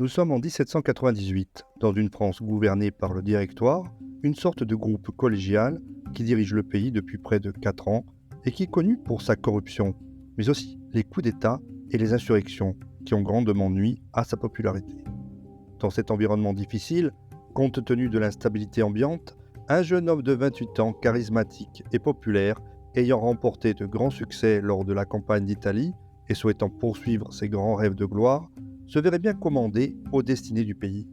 Nous sommes en 1798, dans une France gouvernée par le Directoire, une sorte de groupe collégial qui dirige le pays depuis près de 4 ans et qui est connu pour sa corruption, mais aussi les coups d'État et les insurrections qui ont grandement nui à sa popularité. Dans cet environnement difficile, compte tenu de l'instabilité ambiante, un jeune homme de 28 ans, charismatique et populaire, ayant remporté de grands succès lors de la campagne d'Italie et souhaitant poursuivre ses grands rêves de gloire, se verrait bien commandé aux destinées du pays.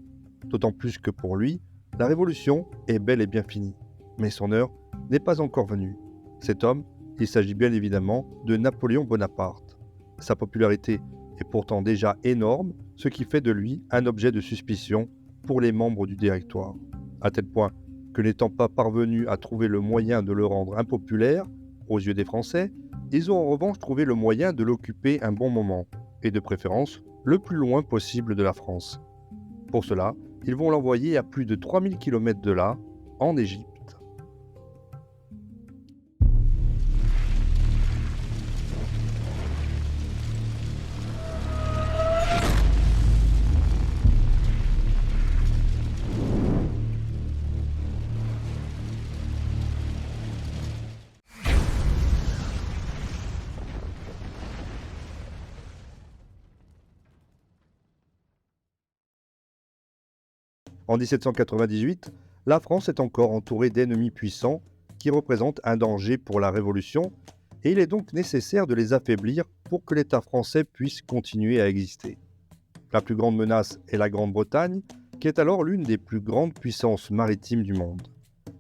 D'autant plus que pour lui, la révolution est bel et bien finie. Mais son heure n'est pas encore venue. Cet homme, il s'agit bien évidemment de Napoléon Bonaparte. Sa popularité est pourtant déjà énorme, ce qui fait de lui un objet de suspicion pour les membres du Directoire. À tel point que n'étant pas parvenus à trouver le moyen de le rendre impopulaire aux yeux des Français, ils ont en revanche trouvé le moyen de l'occuper un bon moment, et de préférence le plus loin possible de la France. Pour cela, ils vont l'envoyer à plus de 3000 km de là, en Égypte. En 1798, la France est encore entourée d'ennemis puissants qui représentent un danger pour la Révolution et il est donc nécessaire de les affaiblir pour que l'État français puisse continuer à exister. La plus grande menace est la Grande-Bretagne, qui est alors l'une des plus grandes puissances maritimes du monde.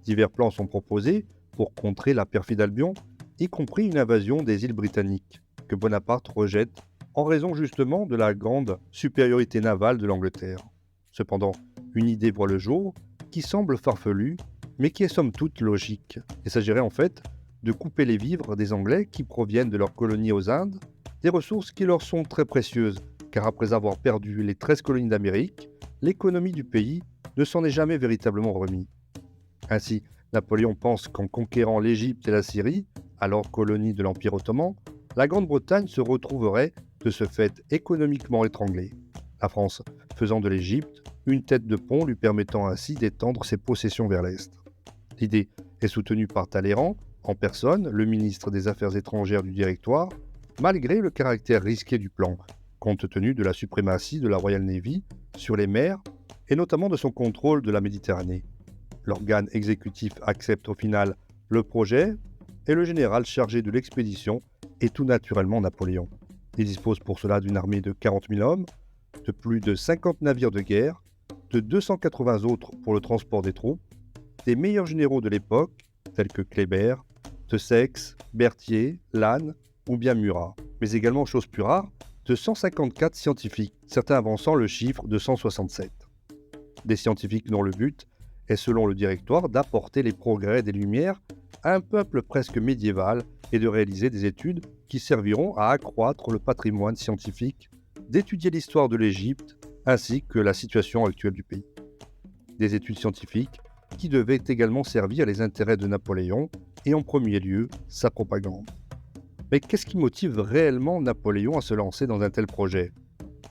Divers plans sont proposés pour contrer la perfide Albion, y compris une invasion des îles britanniques, que Bonaparte rejette en raison justement de la grande supériorité navale de l'Angleterre. Cependant, une idée voit le jour qui semble farfelue, mais qui est somme toute logique. Il s'agirait en fait de couper les vivres des Anglais qui proviennent de leurs colonies aux Indes, des ressources qui leur sont très précieuses, car après avoir perdu les 13 colonies d'Amérique, l'économie du pays ne s'en est jamais véritablement remise. Ainsi, Napoléon pense qu'en conquérant l'Égypte et la Syrie, alors colonies de l'Empire ottoman, la Grande-Bretagne se retrouverait de ce fait économiquement étranglée. La France faisant de l'Égypte une tête de pont lui permettant ainsi d'étendre ses possessions vers l'Est. L'idée est soutenue par Talleyrand, en personne, le ministre des Affaires étrangères du Directoire, malgré le caractère risqué du plan, compte tenu de la suprématie de la Royal Navy sur les mers et notamment de son contrôle de la Méditerranée. L'organe exécutif accepte au final le projet et le général chargé de l'expédition est tout naturellement Napoléon. Il dispose pour cela d'une armée de 40 000 hommes, de plus de 50 navires de guerre, de 280 autres pour le transport des troupes, des meilleurs généraux de l'époque, tels que Kléber, Desaix, Berthier, Lannes ou bien Murat, mais également, chose plus rare, de 154 scientifiques, certains avançant le chiffre de 167. Des scientifiques dont le but est, selon le Directoire, d'apporter les progrès des Lumières à un peuple presque médiéval et de réaliser des études qui serviront à accroître le patrimoine scientifique, d'étudier l'histoire de l'Égypte ainsi que la situation actuelle du pays. Des études scientifiques qui devaient également servir les intérêts de Napoléon et en premier lieu sa propagande. Mais qu'est-ce qui motive réellement Napoléon à se lancer dans un tel projet ?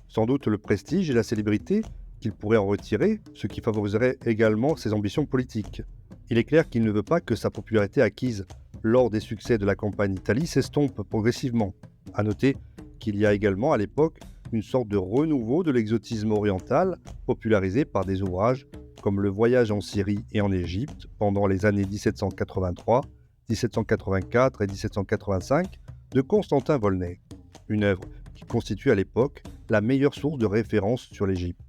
Sans doute le prestige et la célébrité qu'il pourrait en retirer, ce qui favoriserait également ses ambitions politiques. Il est clair qu'il ne veut pas que sa popularité acquise lors des succès de la campagne d'Italie s'estompe progressivement. À noter qu'il y a également à l'époque une sorte de renouveau de l'exotisme oriental popularisé par des ouvrages comme Le Voyage en Syrie et en Égypte pendant les années 1783, 1784 et 1785 de Constantin Volney, une œuvre qui constitue à l'époque la meilleure source de référence sur l'Égypte.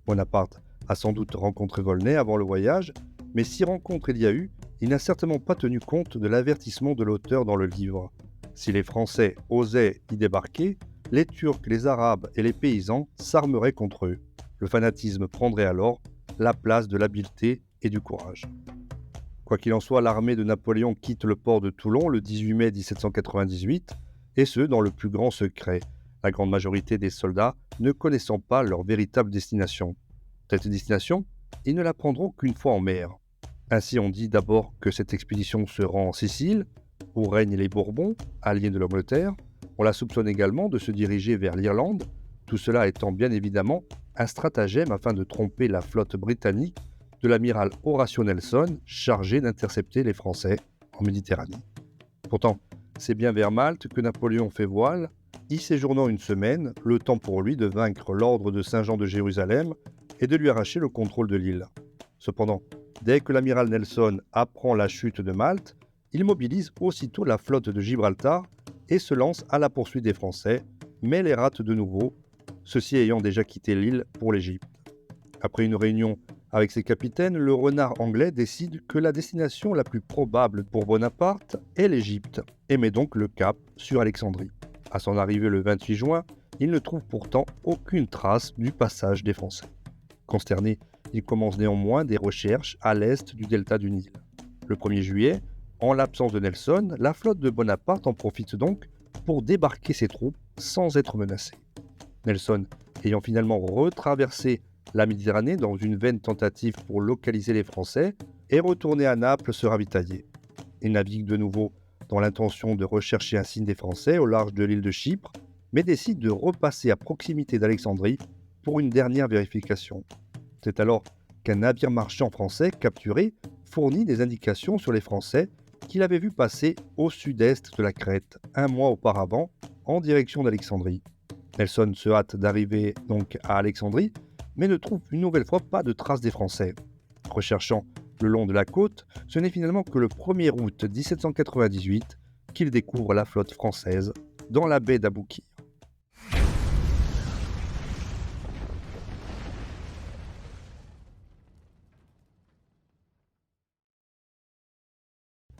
Bonaparte a sans doute rencontré Volney avant le voyage, mais si rencontre il y a eu, il n'a certainement pas tenu compte de l'avertissement de l'auteur dans le livre. Si les Français osaient y débarquer, les Turcs, les Arabes et les paysans s'armeraient contre eux. Le fanatisme prendrait alors la place de l'habileté et du courage. Quoi qu'il en soit, l'armée de Napoléon quitte le port de Toulon le 18 mai 1798, et ce, dans le plus grand secret, la grande majorité des soldats ne connaissant pas leur véritable destination. Cette destination, ils ne la prendront qu'une fois en mer. Ainsi, on dit d'abord que cette expédition se rend en Sicile, où règnent les Bourbons, alliés de l'Angleterre. On la soupçonne également de se diriger vers l'Irlande, tout cela étant bien évidemment un stratagème afin de tromper la flotte britannique de l'amiral Horatio Nelson, chargé d'intercepter les Français en Méditerranée. Pourtant, c'est bien vers Malte que Napoléon fait voile, y séjournant une semaine, le temps pour lui de vaincre l'ordre de Saint-Jean de Jérusalem et de lui arracher le contrôle de l'île. Cependant, dès que l'amiral Nelson apprend la chute de Malte, il mobilise aussitôt la flotte de Gibraltar et se lance à la poursuite des Français, mais les rate de nouveau, ceux-ci ayant déjà quitté l'île pour l'Égypte. Après une réunion avec ses capitaines, le renard anglais décide que la destination la plus probable pour Bonaparte est l'Égypte et met donc le cap sur Alexandrie. À son arrivée le 28 juin, il ne trouve pourtant aucune trace du passage des Français. Consterné, il commence néanmoins des recherches à l'est du delta du Nil. Le 1er juillet, en l'absence de Nelson, la flotte de Bonaparte en profite donc pour débarquer ses troupes sans être menacée. Nelson, ayant finalement retraversé la Méditerranée dans une vaine tentative pour localiser les Français, est retourné à Naples se ravitailler. Il navigue de nouveau dans l'intention de rechercher un signe des Français au large de l'île de Chypre, mais décide de repasser à proximité d'Alexandrie pour une dernière vérification. C'est alors qu'un navire marchand français capturé fournit des indications sur les Français qu'il avait vus passer au sud-est de la Crète un mois auparavant en direction d'Alexandrie. Nelson se hâte d'arriver donc à Alexandrie, mais ne trouve une nouvelle fois pas de traces des Français. Recherchant le long de la côte, ce n'est finalement que le 1er août 1798 qu'il découvre la flotte française dans la baie d'Aboukir.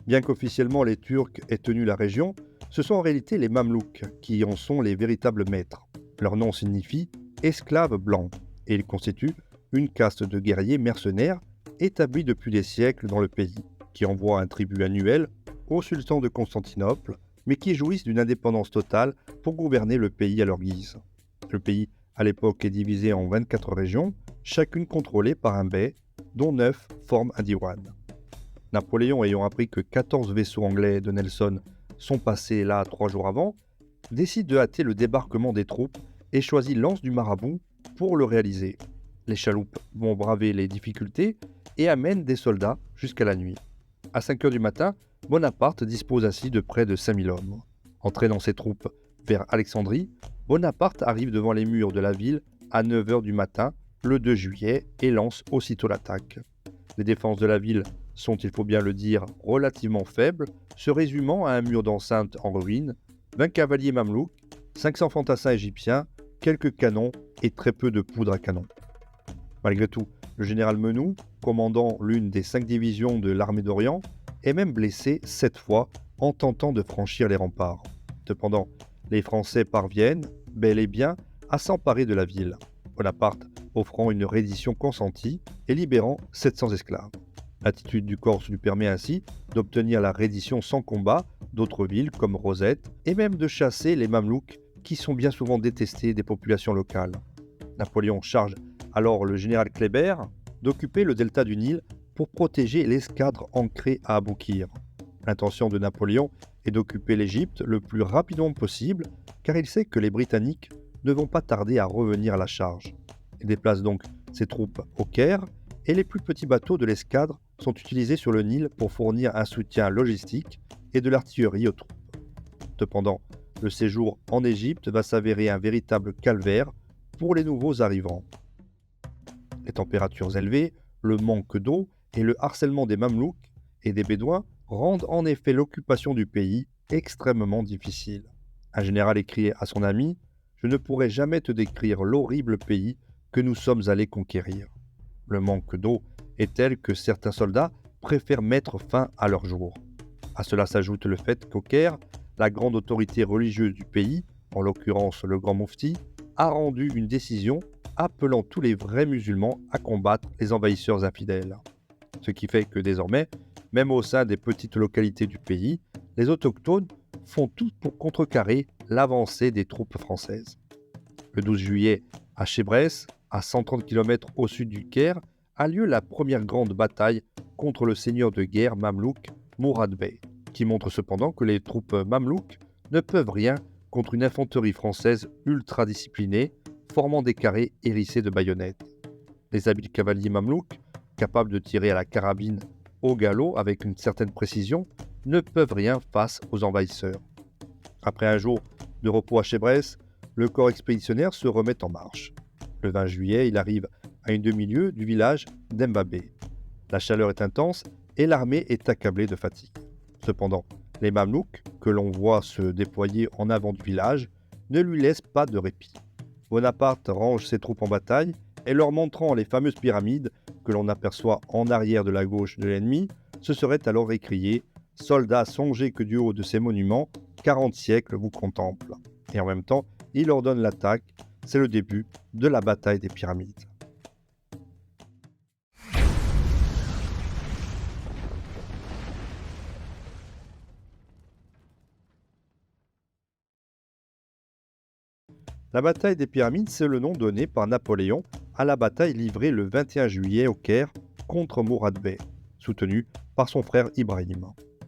Bien qu'officiellement les Turcs aient tenu la région, ce sont en réalité les Mamelouks qui en sont les véritables maîtres. Leur nom signifie « esclaves blancs » et ils constituent une caste de guerriers mercenaires établis depuis des siècles dans le pays, qui envoient un tribut annuel au sultan de Constantinople, mais qui jouissent d'une indépendance totale pour gouverner le pays à leur guise. Le pays, à l'époque, est divisé en 24 régions, chacune contrôlée par un bey, dont 9 forment un diwan. Napoléon, ayant appris que 14 vaisseaux anglais de Nelson sont passés là 3 jours avant, décide de hâter le débarquement des troupes et choisit l'anse du Marabout pour le réaliser. Les chaloupes vont braver les difficultés et amènent des soldats jusqu'à la nuit. À 5 heures du matin, Bonaparte dispose ainsi de près de 5000 hommes. Entraînant ses troupes vers Alexandrie, Bonaparte arrive devant les murs de la ville à 9 heures du matin, le 2 juillet, et lance aussitôt l'attaque. Les défenses de la ville sont, il faut bien le dire, relativement faibles, se résumant à un mur d'enceinte en ruine, 20 cavaliers mamelouks, 500 fantassins égyptiens, quelques canons et très peu de poudre à canon. Malgré tout, le général Menou, commandant l'une des 5 divisions de l'armée d'Orient, est même blessé 7 fois en tentant de franchir les remparts. Cependant, les Français parviennent, bel et bien, à s'emparer de la ville, Bonaparte offrant une reddition consentie et libérant 700 esclaves. L'attitude du Corse lui permet ainsi d'obtenir la reddition sans combat d'autres villes comme Rosette et même de chasser les Mamelouks qui sont bien souvent détestés des populations locales. Napoléon charge alors le général Kléber d'occuper le delta du Nil pour protéger l'escadre ancrée à Aboukir. L'intention de Napoléon est d'occuper l'Égypte le plus rapidement possible car il sait que les Britanniques ne vont pas tarder à revenir à la charge. Il déplace donc ses troupes au Caire et les plus petits bateaux de l'escadre sont utilisés sur le Nil pour fournir un soutien logistique et de l'artillerie aux troupes. Cependant, le séjour en Égypte va s'avérer un véritable calvaire pour les nouveaux arrivants. Les températures élevées, le manque d'eau et le harcèlement des Mamelouks et des Bédouins rendent en effet l'occupation du pays extrêmement difficile. Un général écrit à son ami « Je ne pourrai jamais te décrire l'horrible pays que nous sommes allés conquérir. » Le manque d'eau est tel que certains soldats préfèrent mettre fin à leur jour. À cela s'ajoute le fait qu'au Caire, la grande autorité religieuse du pays, en l'occurrence le grand moufti, a rendu une décision appelant tous les vrais musulmans à combattre les envahisseurs infidèles. Ce qui fait que désormais, même au sein des petites localités du pays, les autochtones font tout pour contrecarrer l'avancée des troupes françaises. Le 12 juillet, à Chébrès, à 130 km au sud du Caire, a lieu la première grande bataille contre le seigneur de guerre mamelouk Mourad Bey, qui montre cependant que les troupes mamelouks ne peuvent rien contre une infanterie française ultra disciplinée, formant des carrés hérissés de baïonnettes. Les habiles cavaliers mamelouks, capables de tirer à la carabine au galop avec une certaine précision, ne peuvent rien face aux envahisseurs. Après un jour de repos à Chébrès, le corps expéditionnaire se remet en marche. Le 20 juillet, il arrive à une demi-lieue du village d'Embabé. La chaleur est intense et l'armée est accablée de fatigue. Cependant, les Mamelouks, que l'on voit se déployer en avant du village, ne lui laissent pas de répit. Bonaparte range ses troupes en bataille et leur montrant les fameuses pyramides que l'on aperçoit en arrière de la gauche de l'ennemi, se serait alors écrié « Soldats, songez que du haut de ces monuments, 40 siècles vous contemplent ». Et en même temps, il ordonne l'attaque. C'est le début de la bataille des pyramides. La bataille des pyramides, c'est le nom donné par Napoléon à la bataille livrée le 21 juillet au Caire contre Mourad Bey, soutenu par son frère Ibrahim.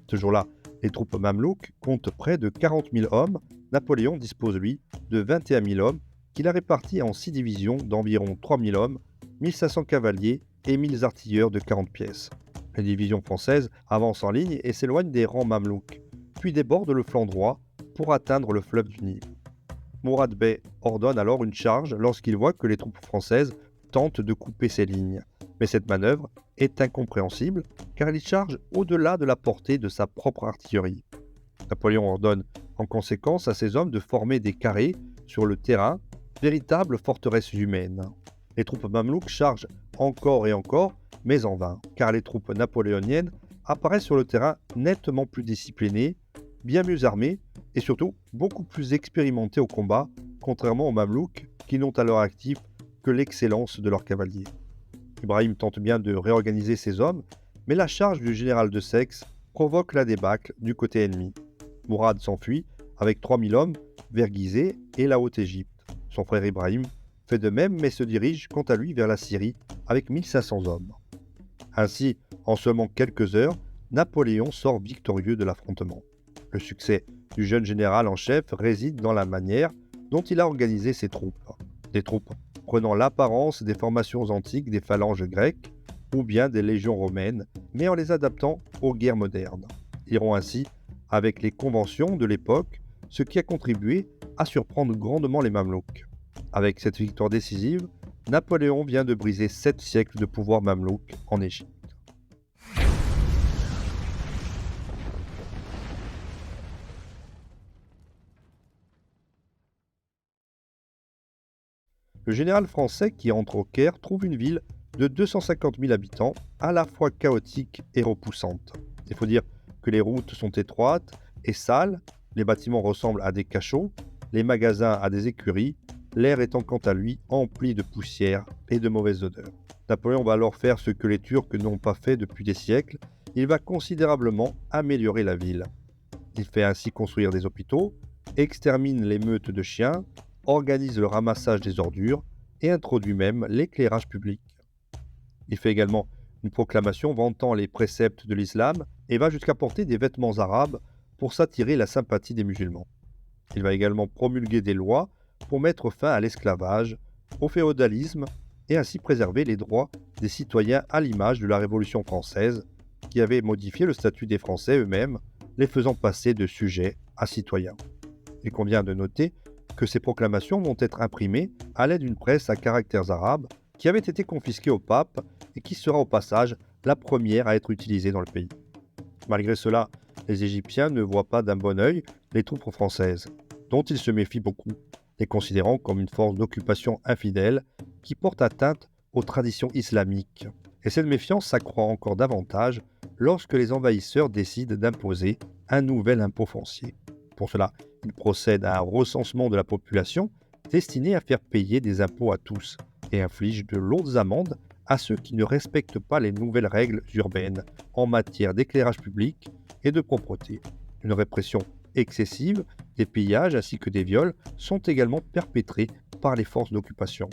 Ce jour-là, les troupes mamelouks comptent près de 40 000 hommes. Napoléon dispose, lui, de 21 000 hommes qu'il a répartis en 6 divisions d'environ 3 000 hommes, 1500 cavaliers et 1000 artilleurs de 40 pièces. Les divisions françaises avancent en ligne et s'éloignent des rangs mamelouks, puis débordent le flanc droit pour atteindre le fleuve du Nil. Mourad Bey ordonne alors une charge lorsqu'il voit que les troupes françaises tentent de couper ses lignes. Mais cette manœuvre est incompréhensible car il charge au-delà de la portée de sa propre artillerie. Napoléon ordonne en conséquence à ses hommes de former des carrés sur le terrain, véritables forteresses humaines. Les troupes mamelouks chargent encore et encore, mais en vain, car les troupes napoléoniennes apparaissent sur le terrain nettement plus disciplinées, bien mieux armées et surtout beaucoup plus expérimentées au combat, contrairement aux Mamelouks qui n'ont à leur actif que l'excellence de leurs cavaliers. Ibrahim tente bien de réorganiser ses hommes, mais la charge du général de Saix provoque la débâcle du côté ennemi. Mourad s'enfuit avec 3000 hommes vers Gizeh et la Haute-Égypte. Son frère Ibrahim fait de même mais se dirige quant à lui vers la Syrie avec 1500 hommes. Ainsi, en seulement quelques heures, Napoléon sort victorieux de l'affrontement. Le succès du jeune général en chef réside dans la manière dont il a organisé ses troupes. Des troupes prenant l'apparence des formations antiques des phalanges grecques ou bien des légions romaines, mais en les adaptant aux guerres modernes. Ils rompt ainsi avec les conventions de l'époque, ce qui a contribué à surprendre grandement les Mamelouks. Avec cette victoire décisive, Napoléon vient de briser 7 siècles de pouvoir mamelouk en Égypte. Le général français qui entre au Caire trouve une ville de 250 000 habitants, à la fois chaotique et repoussante. Il faut dire que les routes sont étroites et sales, les bâtiments ressemblent à des cachots, les magasins à des écuries, l'air étant quant à lui empli de poussière et de mauvaises odeurs. Napoléon va alors faire ce que les Turcs n'ont pas fait depuis des siècles, il va considérablement améliorer la ville. Il fait ainsi construire des hôpitaux, extermine les meutes de chiens, organise le ramassage des ordures et introduit même l'éclairage public. Il fait également une proclamation vantant les préceptes de l'islam et va jusqu'à porter des vêtements arabes pour s'attirer la sympathie des musulmans. Il va également promulguer des lois pour mettre fin à l'esclavage, au féodalisme et ainsi préserver les droits des citoyens à l'image de la Révolution française qui avait modifié le statut des Français eux-mêmes, les faisant passer de sujets à citoyens. Il convient de noter que ces proclamations vont être imprimées à l'aide d'une presse à caractères arabes qui avait été confisquée au pape et qui sera au passage la première à être utilisée dans le pays. Malgré cela, les Égyptiens ne voient pas d'un bon œil les troupes françaises, dont ils se méfient beaucoup, les considérant comme une force d'occupation infidèle qui porte atteinte aux traditions islamiques. Et cette méfiance s'accroît encore davantage lorsque les envahisseurs décident d'imposer un nouvel impôt foncier. Pour cela, ils procèdent à un recensement de la population destiné à faire payer des impôts à tous et infligent de lourdes amendes à ceux qui ne respectent pas les nouvelles règles urbaines en matière d'éclairage public et de propreté. Une répression excessive, des pillages ainsi que des viols sont également perpétrés par les forces d'occupation.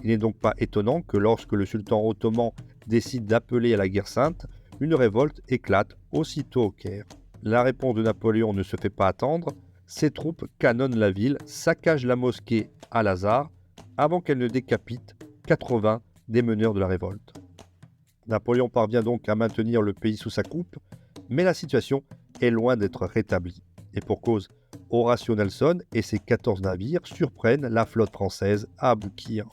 Il n'est donc pas étonnant que lorsque le sultan ottoman décide d'appeler à la guerre sainte, une révolte éclate aussitôt au Caire. La réponse de Napoléon ne se fait pas attendre, ses troupes canonnent la ville, saccagent la mosquée Al-Azhar avant qu'elle ne décapite 80 des meneurs de la révolte. Napoléon parvient donc à maintenir le pays sous sa coupe, mais la situation est loin d'être rétablie. Et pour cause, Horatio Nelson et ses 14 navires surprennent la flotte française à Aboukir.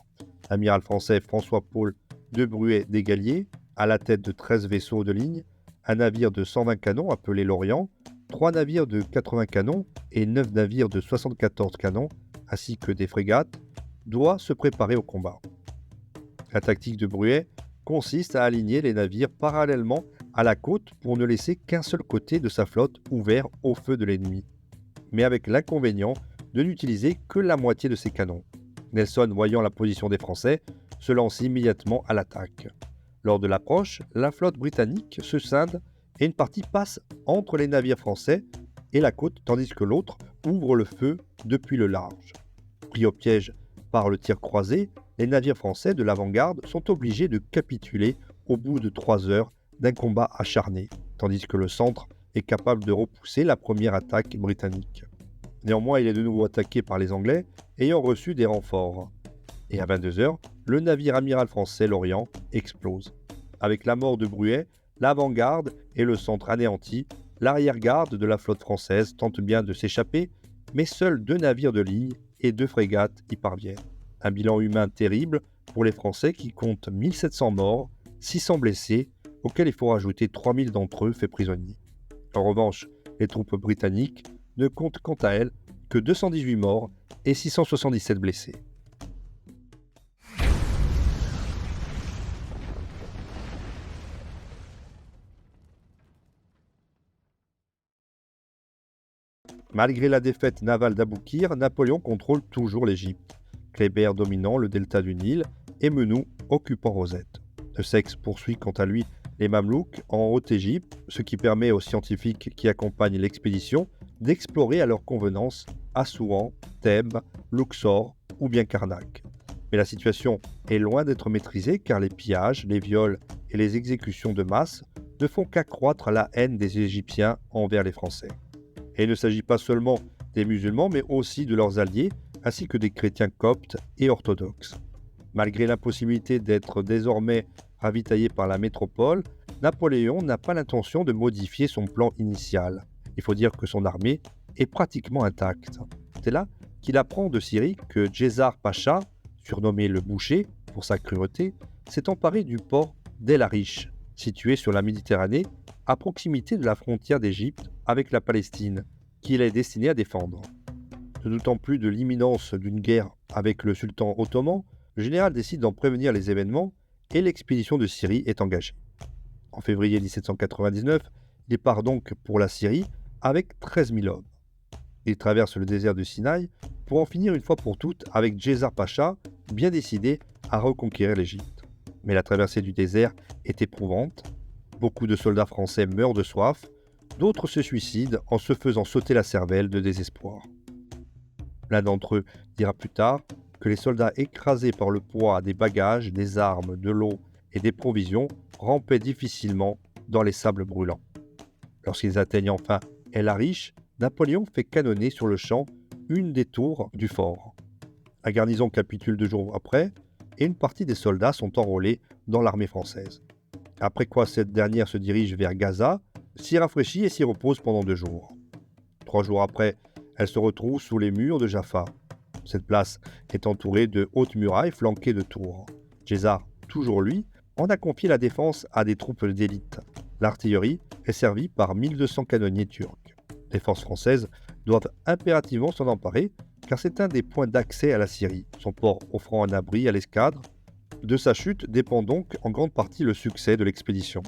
L'amiral français François-Paul de Bruay d'Égalier, à la tête de 13 vaisseaux de ligne, un navire de 120 canons appelé l'Orient, 3 navires de 80 canons et 9 navires de 74 canons, ainsi que des frégates, doit se préparer au combat. La tactique de Bruay consiste à aligner les navires parallèlement à la côte pour ne laisser qu'un seul côté de sa flotte ouvert au feu de l'ennemi, mais avec l'inconvénient de n'utiliser que la moitié de ses canons. Nelson, voyant la position des Français, se lance immédiatement à l'attaque. Lors de l'approche, la flotte britannique se scinde et une partie passe entre les navires français et la côte, tandis que l'autre ouvre le feu depuis le large. Pris au piège par le tir croisé, les navires français de l'avant-garde sont obligés de capituler au bout de 3 heures d'un combat acharné, tandis que le centre est capable de repousser la première attaque britannique. Néanmoins, il est de nouveau attaqué par les Anglais, ayant reçu des renforts. Et à 22 heures, le navire amiral français l'Orient explose. Avec la mort de Bruay, l'avant-garde et le centre anéantis, l'arrière-garde de la flotte française tente bien de s'échapper, mais seuls 2 navires de ligne et 2 frégates y parviennent. Un bilan humain terrible pour les Français qui comptent 1700 morts, 600 blessés, auxquels il faut rajouter 3000 d'entre eux faits prisonniers. En revanche, les troupes britanniques ne comptent quant à elles que 218 morts et 677 blessés. Malgré la défaite navale d'Aboukir, Napoléon contrôle toujours l'Égypte, Kléber dominant le delta du Nil et Menou occupant Rosette. Le Sexe poursuit quant à lui les Mamelouks en Haute-Égypte, ce qui permet aux scientifiques qui accompagnent l'expédition d'explorer à leur convenance Assouan, Thèbes, Luxor ou bien Karnak. Mais la situation est loin d'être maîtrisée car les pillages, les viols et les exécutions de masse ne font qu'accroître la haine des Égyptiens envers les Français. Et il ne s'agit pas seulement des musulmans, mais aussi de leurs alliés, ainsi que des chrétiens coptes et orthodoxes. Malgré l'impossibilité d'être désormais ravitaillé par la métropole, Napoléon n'a pas l'intention de modifier son plan initial. Il faut dire que son armée est pratiquement intacte. C'est là qu'il apprend de Syrie que Djezar Pacha, surnommé le Boucher pour sa cruauté, s'est emparé du port d'El Arish, situé sur la Méditerranée, à proximité de la frontière d'Égypte avec la Palestine, qu'il est destiné à défendre. Ne doutant plus de l'imminence d'une guerre avec le sultan ottoman, le général décide d'en prévenir les événements et l'expédition de Syrie est engagée. En février 1799, il part donc pour la Syrie avec 13 000 hommes. Il traverse le désert du Sinaï pour en finir une fois pour toutes avec Djezar Pacha, bien décidé à reconquérir l'Égypte. Mais la traversée du désert est éprouvante. Beaucoup de soldats français meurent de soif, d'autres se suicident en se faisant sauter la cervelle de désespoir. L'un d'entre eux dira plus tard que les soldats écrasés par le poids des bagages, des armes, de l'eau et des provisions rampaient difficilement dans les sables brûlants. Lorsqu'ils atteignent enfin El Arish, Napoléon fait canonner sur le champ une des tours du fort. La garnison capitule 2 jours après et une partie des soldats sont enrôlés dans l'armée française. Après quoi cette dernière se dirige vers Gaza, s'y rafraîchit et s'y repose pendant 2 jours. 3 jours après, elle se retrouve sous les murs de Jaffa. Cette place est entourée de hautes murailles flanquées de tours. Djezar, toujours lui, en a confié la défense à des troupes d'élite. L'artillerie est servie par 1200 canonniers turcs. Les forces françaises doivent impérativement s'en emparer car c'est un des points d'accès à la Syrie, son port offrant un abri à l'escadre. De sa chute dépend donc en grande partie le succès de l'expédition.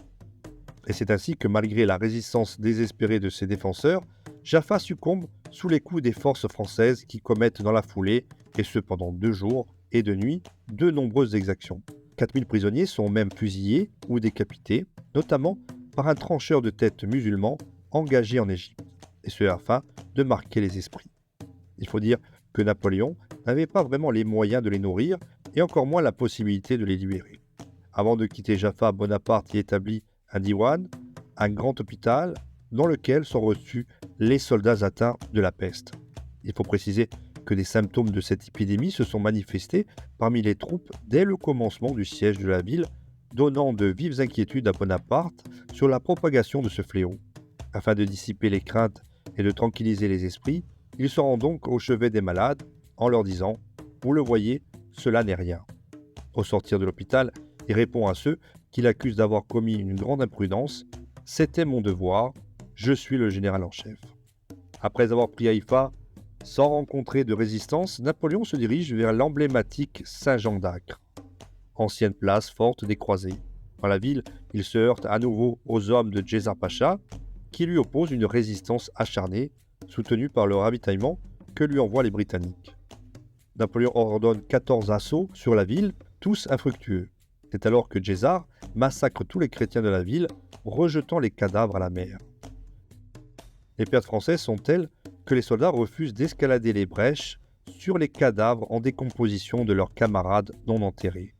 Et c'est ainsi que malgré la résistance désespérée de ses défenseurs, Jaffa succombe sous les coups des forces françaises qui commettent dans la foulée, et ce pendant 2 jours et 2 nuits, de nombreuses exactions. 4000 prisonniers sont même fusillés ou décapités, notamment par un trancheur de tête musulman engagé en Égypte, et ce afin de marquer les esprits. Il faut dire que Napoléon n'avait pas vraiment les moyens de les nourrir, et encore moins la possibilité de les libérer. Avant de quitter Jaffa, Bonaparte y établit un diwan, un grand hôpital, dans lequel sont reçus les soldats atteints de la peste. Il faut préciser que des symptômes de cette épidémie se sont manifestés parmi les troupes dès le commencement du siège de la ville, donnant de vives inquiétudes à Bonaparte sur la propagation de ce fléau. Afin de dissiper les craintes et de tranquilliser les esprits, il se rend donc au chevet des malades en leur disant « Vous le voyez, cela n'est rien ». Au sortir de l'hôpital, il répond à ceux qui l'accusent d'avoir commis une grande imprudence « C'était mon devoir, je suis le général en chef ». Après avoir pris Haïfa, sans rencontrer de résistance, Napoléon se dirige vers l'emblématique Saint-Jean d'Acre, ancienne place forte des croisés. Dans la ville, il se heurte à nouveau aux hommes de Djezzar Pacha, qui lui opposent une résistance acharnée, soutenue par le ravitaillement que lui envoient les Britanniques. Napoléon ordonne 14 assauts sur la ville, tous infructueux. C'est alors que Djezzar massacre tous les chrétiens de la ville, rejetant les cadavres à la mer. Les pertes françaises sont telles que les soldats refusent d'escalader les brèches sur les cadavres en décomposition de leurs camarades non enterrés.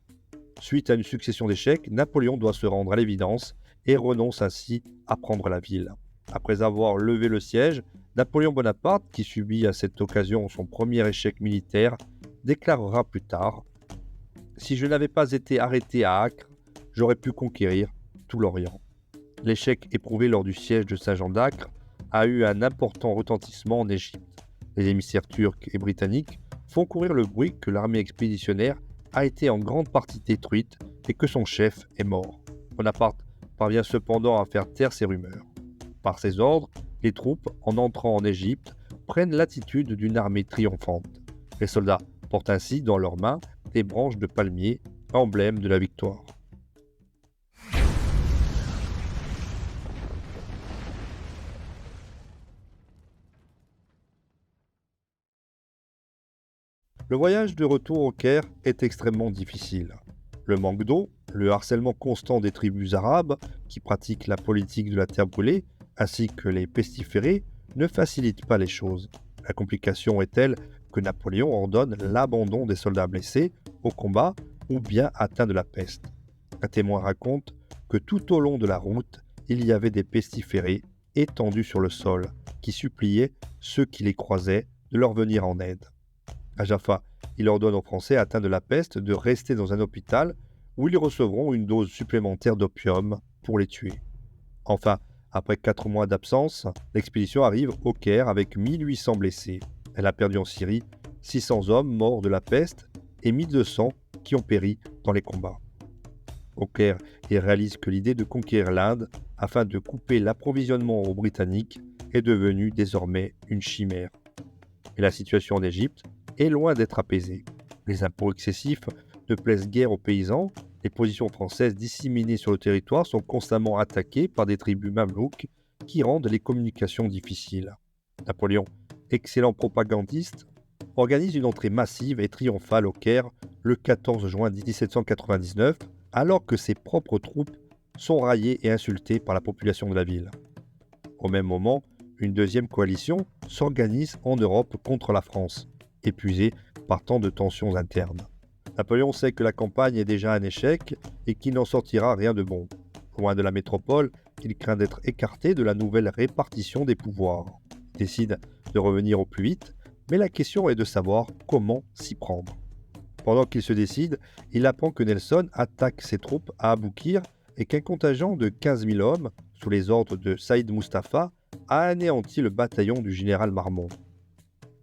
Suite à une succession d'échecs, Napoléon doit se rendre à l'évidence et renonce ainsi à prendre la ville. Après avoir levé le siège, Napoléon Bonaparte, qui subit à cette occasion son premier échec militaire, déclarera plus tard « Si je n'avais pas été arrêté à Acre, j'aurais pu conquérir tout l'Orient ». L'échec éprouvé lors du siège de Saint-Jean d'Acre a eu un important retentissement en Égypte. Les émissaires turcs et britanniques font courir le bruit que l'armée expéditionnaire a été en grande partie détruite et que son chef est mort. Bonaparte parvient cependant à faire taire ces rumeurs. Par ses ordres, les troupes, en entrant en Égypte, prennent l'attitude d'une armée triomphante. Les soldats portent ainsi dans leurs mains des branches de palmier, emblème de la victoire. Le voyage de retour au Caire est extrêmement difficile. Le manque d'eau, le harcèlement constant des tribus arabes qui pratiquent la politique de la terre brûlée, ainsi que les pestiférés, ne facilitent pas les choses. La complication est telle que Napoléon ordonne l'abandon des soldats blessés au combat ou bien atteints de la peste. Un témoin raconte que tout au long de la route, il y avait des pestiférés étendus sur le sol qui suppliaient ceux qui les croisaient de leur venir en aide. À Jaffa, il ordonne aux Français atteints de la peste de rester dans un hôpital où ils recevront une dose supplémentaire d'opium pour les tuer. Enfin, après 4 mois d'absence, l'expédition arrive au Caire avec 1800 blessés. Elle a perdu en Syrie 600 hommes morts de la peste et 1200 qui ont péri dans les combats. Au Caire, il réalise que l'idée de conquérir l'Inde afin de couper l'approvisionnement aux Britanniques est devenue désormais une chimère. Et la situation en Égypte est loin d'être apaisée. Les impôts excessifs ne plaisent guère aux paysans, les positions françaises disséminées sur le territoire sont constamment attaquées par des tribus mamelouks qui rendent les communications difficiles. Napoléon, excellent propagandiste, organise une entrée massive et triomphale au Caire le 14 juin 1799, alors que ses propres troupes sont raillées et insultées par la population de la ville. Au même moment, une deuxième coalition s'organise en Europe contre la France, épuisée par tant de tensions internes. Napoléon sait que la campagne est déjà un échec et qu'il n'en sortira rien de bon. Loin de la métropole, il craint d'être écarté de la nouvelle répartition des pouvoirs. Il décide de revenir au plus vite, mais la question est de savoir comment s'y prendre. Pendant qu'il se décide, il apprend que Nelson attaque ses troupes à Aboukir et qu'un contingent de 15 000 hommes, sous les ordres de Saïd Mustapha, a anéanti le bataillon du général Marmont.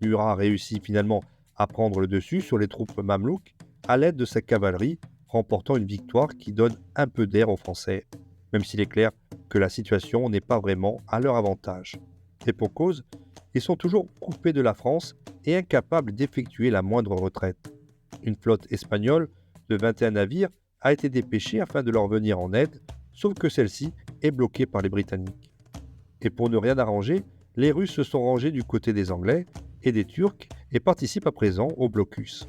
Murat réussit finalement à prendre le dessus sur les troupes mamelouks à l'aide de sa cavalerie, remportant une victoire qui donne un peu d'air aux Français, même s'il est clair que la situation n'est pas vraiment à leur avantage. Et pour cause, ils sont toujours coupés de la France et incapables d'effectuer la moindre retraite. Une flotte espagnole de 21 navires a été dépêchée afin de leur venir en aide, sauf que celle-ci est bloquée par les Britanniques. Et pour ne rien arranger, les Russes se sont rangés du côté des Anglais et des Turcs et participent à présent au blocus.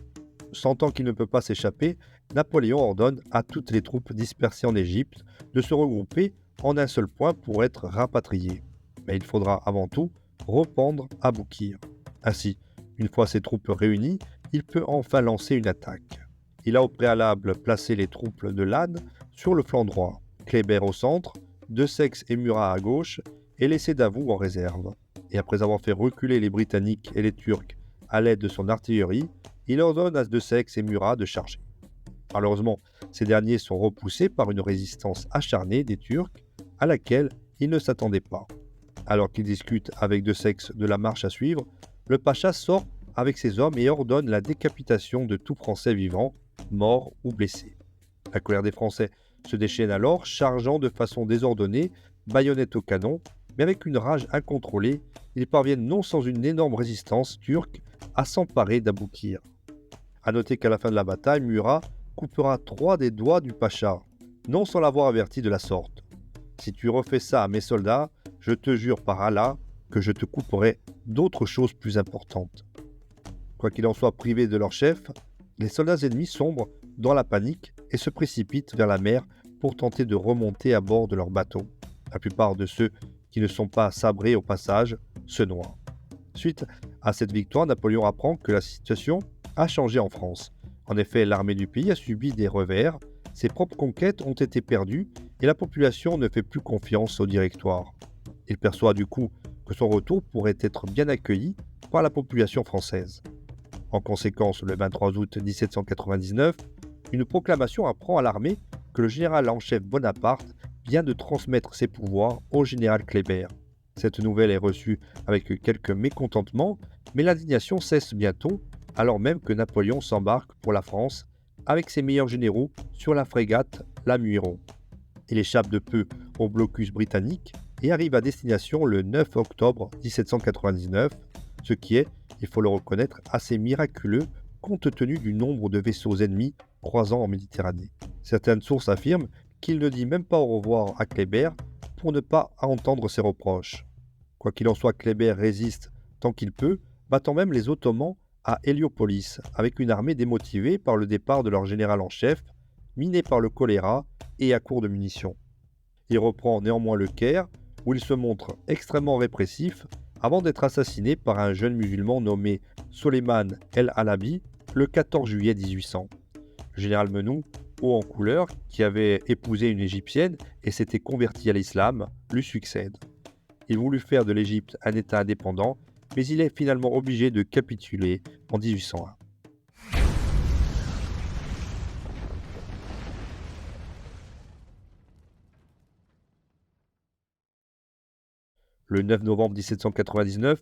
Sentant qu'il ne peut pas s'échapper, Napoléon ordonne à toutes les troupes dispersées en Égypte de se regrouper en un seul point pour être rapatriées. Mais il faudra avant tout reprendre Aboukir. Ainsi, une fois ses troupes réunies, il peut enfin lancer une attaque. Il a au préalable placé les troupes de Lannes sur le flanc droit, Kléber au centre, Desaix et Murat à gauche et laissé Davout en réserve. Et après avoir fait reculer les Britanniques et les Turcs À l'aide de son artillerie, il ordonne à Desaix et Murat de charger. Malheureusement, ces derniers sont repoussés par une résistance acharnée des Turcs à laquelle ils ne s'attendaient pas. Alors qu'ils discutent avec Desaix de la marche à suivre, le pacha sort avec ses hommes et ordonne la décapitation de tout Français vivant, mort ou blessé. La colère des Français se déchaîne alors, chargeant de façon désordonnée, baïonnettes au canon, mais avec une rage incontrôlée, ils parviennent non sans une énorme résistance turque à s'emparer d'Aboukir. A noter qu'à la fin de la bataille, Murat coupera 3 des doigts du pacha, non sans l'avoir averti de la sorte. Si tu refais ça à mes soldats, je te jure par Allah que je te couperai d'autres choses plus importantes. Quoi qu'il en soit privés de leur chef, les soldats ennemis sombrent dans la panique et se précipitent vers la mer pour tenter de remonter à bord de leur bateau. La plupart de ceux qui ne sont pas sabrés au passage se noient. Suite à cette victoire, Napoléon apprend que la situation a changé en France. En effet, l'armée du pays a subi des revers, ses propres conquêtes ont été perdues et la population ne fait plus confiance au Directoire. Il perçoit du coup que son retour pourrait être bien accueilli par la population française. En conséquence, le 23 août 1799, une proclamation apprend à l'armée que le général en chef Bonaparte vient de transmettre ses pouvoirs au général Kléber. Cette nouvelle est reçue avec quelques mécontentements, mais l'indignation cesse bientôt, alors même que Napoléon s'embarque pour la France avec ses meilleurs généraux sur la frégate La Muiron. Il échappe de peu au blocus britannique et arrive à destination le 9 octobre 1799, ce qui est, il faut le reconnaître, assez miraculeux compte tenu du nombre de vaisseaux ennemis croisant en Méditerranée. Certaines sources affirment qu'il ne dit même pas au revoir à Kléber pour ne pas entendre ses reproches. Quoi qu'il en soit, Kléber résiste tant qu'il peut, battant même les Ottomans à Héliopolis, avec une armée démotivée par le départ de leur général en chef, minée par le choléra et à court de munitions. Il reprend néanmoins le Caire, où il se montre extrêmement répressif, avant d'être assassiné par un jeune musulman nommé Soleiman el-Halabi le 14 juillet 1800. Le général Menou, haut en couleur, qui avait épousé une égyptienne et s'était converti à l'islam, lui succède. Il voulut faire de l'Égypte un État indépendant, mais il est finalement obligé de capituler en 1801. Le 9 novembre 1799,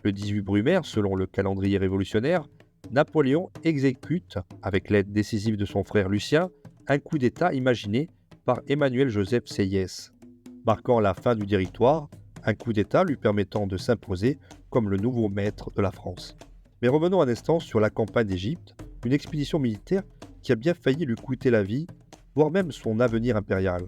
le 18 Brumaire, selon le calendrier révolutionnaire, Napoléon exécute, avec l'aide décisive de son frère Lucien, un coup d'État imaginé par Emmanuel-Joseph Sieyès. Marquant la fin du Directoire, un coup d'État lui permettant de s'imposer comme le nouveau maître de la France. Mais revenons un instant sur la campagne d'Égypte, une expédition militaire qui a bien failli lui coûter la vie, voire même son avenir impérial.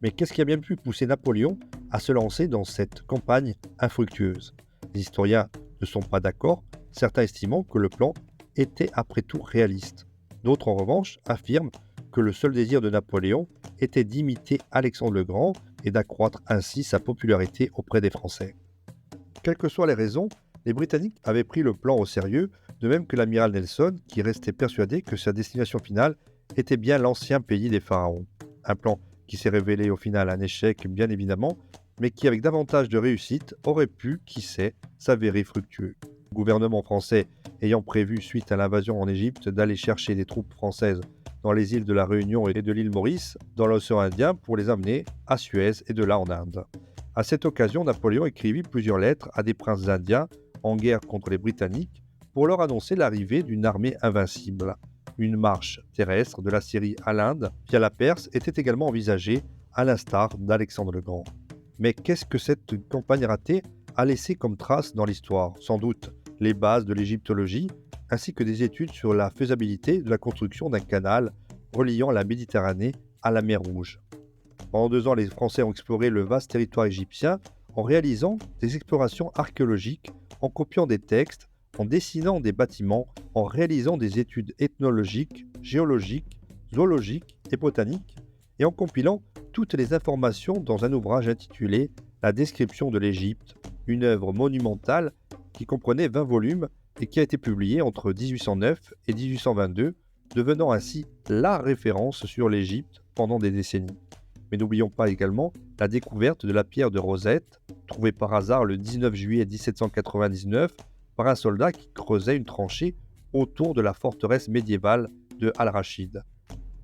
Mais qu'est-ce qui a bien pu pousser Napoléon à se lancer dans cette campagne infructueuse? Les historiens ne sont pas d'accord, certains estimant que le plan était après tout réaliste. D'autres en revanche affirment que le seul désir de Napoléon était d'imiter Alexandre le Grand et d'accroître ainsi sa popularité auprès des Français. Quelles que soient les raisons, les Britanniques avaient pris le plan au sérieux, de même que l'amiral Nelson, qui restait persuadé que sa destination finale était bien l'ancien pays des pharaons. Un plan qui s'est révélé au final un échec, bien évidemment, mais qui, avec davantage de réussite, aurait pu, qui sait, s'avérer fructueux. Le gouvernement français ayant prévu, suite à l'invasion en Égypte, d'aller chercher des troupes françaises dans les îles de la Réunion et de l'île Maurice, dans l'océan Indien, pour les amener à Suez et de là en Inde. À cette occasion, Napoléon écrivit plusieurs lettres à des princes indiens en guerre contre les Britanniques pour leur annoncer l'arrivée d'une armée invincible. Une marche terrestre de la Syrie à l'Inde via la Perse était également envisagée, à l'instar d'Alexandre le Grand. Mais qu'est-ce que cette campagne ratée a laissé comme trace dans l'histoire? Sans doute les bases de l'égyptologie, ainsi que des études sur la faisabilité de la construction d'un canal reliant la Méditerranée à la mer Rouge. Pendant 2 ans, les Français ont exploré le vaste territoire égyptien en réalisant des explorations archéologiques, en copiant des textes, en dessinant des bâtiments, en réalisant des études ethnologiques, géologiques, zoologiques et botaniques, et en compilant toutes les informations dans un ouvrage intitulé La description de l'Égypte, une œuvre monumentale qui comprenait 20 volumes et qui a été publiée entre 1809 et 1822, devenant ainsi la référence sur l'Égypte pendant des décennies. Mais n'oublions pas également la découverte de la pierre de Rosette, trouvée par hasard le 19 juillet 1799 par un soldat qui creusait une tranchée autour de la forteresse médiévale de Al-Rachid.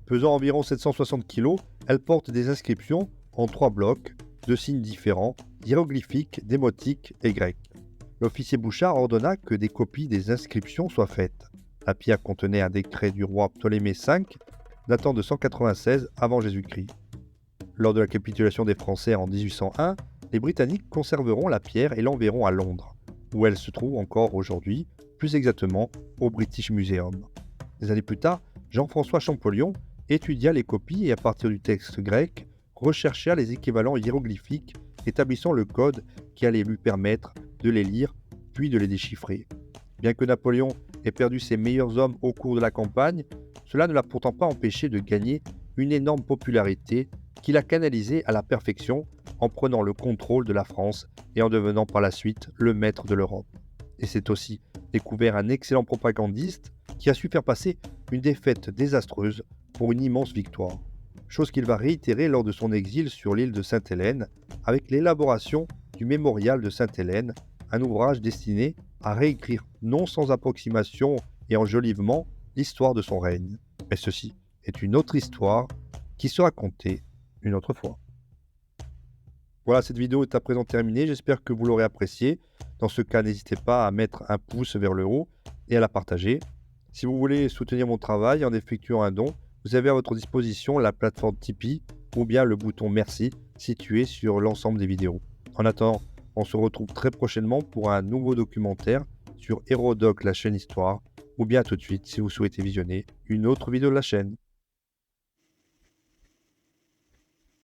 Pesant environ 760 kg, elle porte des inscriptions en 3 blocs, de signes différents, hiéroglyphiques, démotiques et grecs. L'officier Bouchard ordonna que des copies des inscriptions soient faites. La pierre contenait un décret du roi Ptolémée V, datant de 196 avant Jésus-Christ. Lors de la capitulation des Français en 1801, les Britanniques conserveront la pierre et l'enverront à Londres, où elle se trouve encore aujourd'hui, plus exactement au British Museum. Des années plus tard, Jean-François Champollion étudia les copies et à partir du texte grec, rechercha les équivalents hiéroglyphiques établissant le code qui allait lui permettre de les lire puis de les déchiffrer. Bien que Napoléon ait perdu ses meilleurs hommes au cours de la campagne, cela ne l'a pourtant pas empêché de gagner une énorme popularité qu'il a canalisée à la perfection en prenant le contrôle de la France et en devenant par la suite le maître de l'Europe. Et c'est aussi découvert un excellent propagandiste qui a su faire passer une défaite désastreuse pour une immense victoire. Chose qu'il va réitérer lors de son exil sur l'île de Sainte-Hélène avec l'élaboration du Mémorial de Sainte-Hélène, un ouvrage destiné à réécrire non sans approximation et enjolivement l'histoire de son règne. Mais ceci est une autre histoire qui sera contée une autre fois. Voilà, cette vidéo est à présent terminée, j'espère que vous l'aurez appréciée. Dans ce cas, n'hésitez pas à mettre un pouce vers le haut et à la partager. Si vous voulez soutenir mon travail en effectuant un don, vous avez à votre disposition la plateforme Tipeee ou bien le bouton Merci situé sur l'ensemble des vidéos. En attendant, on se retrouve très prochainement pour un nouveau documentaire sur Hérodoc, la chaîne Histoire, ou bien tout de suite si vous souhaitez visionner une autre vidéo de la chaîne.